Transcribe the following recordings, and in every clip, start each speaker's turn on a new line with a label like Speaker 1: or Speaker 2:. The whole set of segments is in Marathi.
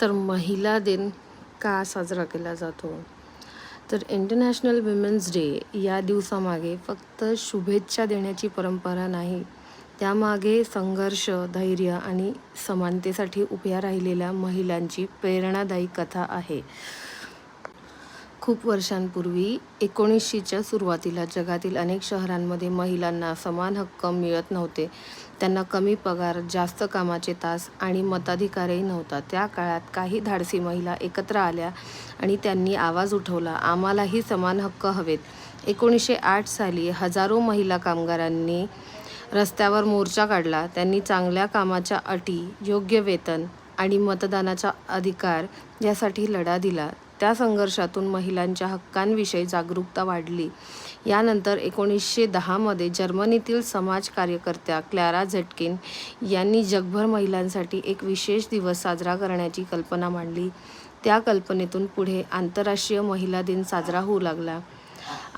Speaker 1: तर महिला दिन का साजरा केला जातो? तर इंटरनॅशनल विमेन्स डे या दिवसामागे फक्त शुभेच्छा देण्याची परंपरा नाही, त्यामागे संघर्ष, धैर्य आणि समानतेसाठी उभ्या राहिलेल्या महिलांची प्रेरणादायी कथा आहे. खूप वर्षांपूर्वी 1900च्या सुरुवातीला जगातील अनेक शहरांमध्ये महिलांना समान हक्क मिळत नव्हते. त्यांना कमी पगार, जास्त कामाचे तास आणि मताधिकारही नव्हता. त्या काळात काही धाडसी महिला एकत्र आल्या आणि त्यांनी आवाज उठवला, आम्हालाही समान हक्क हवेत. 1908 साली हजारो महिला कामगारांनी रस्त्यावर मोर्चा काढला. त्यांनी चांगल्या कामाच्या अटी, योग्य वेतन आणि मतदानाचा अधिकार यासाठी लढा दिला. त्या संघर्षातून महिलांच्या हक्कांविषयी जागरूकता वाढली. यानंतर 1910 मध्ये जर्मनीतील समाज कार्यकर्त्या क्लॅरा झेटकिन यांनी जगभर महिलांसाठी एक विशेष दिवस साजरा करण्याची कल्पना मांडली. त्या कल्पनेतून पुढे आंतरराष्ट्रीय महिला दिन साजरा होऊ लागला.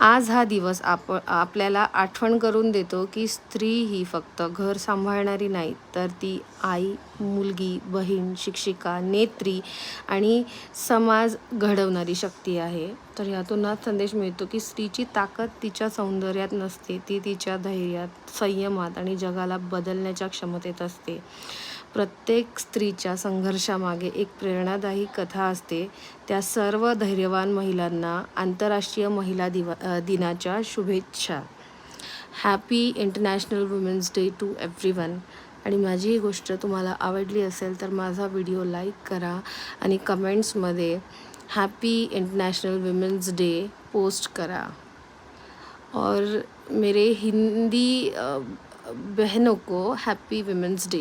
Speaker 1: आज हा दिवस आपल्याला आठवण करून देतो की स्त्री ही फक्त घर सांभाळणारी नाही, तर ती आई, मुलगी, बहीण, शिक्षिका, नेत्री आणि समाज घडवणारी शक्ती आहे. तर यातून हा संदेश मिळतो की स्त्रीची ताकद तिच्या सौंदर्यात नसते, ती तिच्या धैर्यात, संयमात आणि जगाला बदलण्याच्या क्षमतेत असते. प्रत्येक स्त्रीच्या संघर्षामागे एक प्रेरणादायी कथा असते. त्या सर्व धैर्यवान महिलांना आंतरराष्ट्रीय महिला दिनाच्या शुभेच्छा. Happy international women's day to everyone. आणि माझी ही गोष्ट तुम्हाला आवडली असेल तर माझा व्हिडिओ लाईक करा आणि कमेंट्समध्ये happy international women's day post करा. और मेरे हिंदी बहनों को हैप्पी वुमेन्स डे.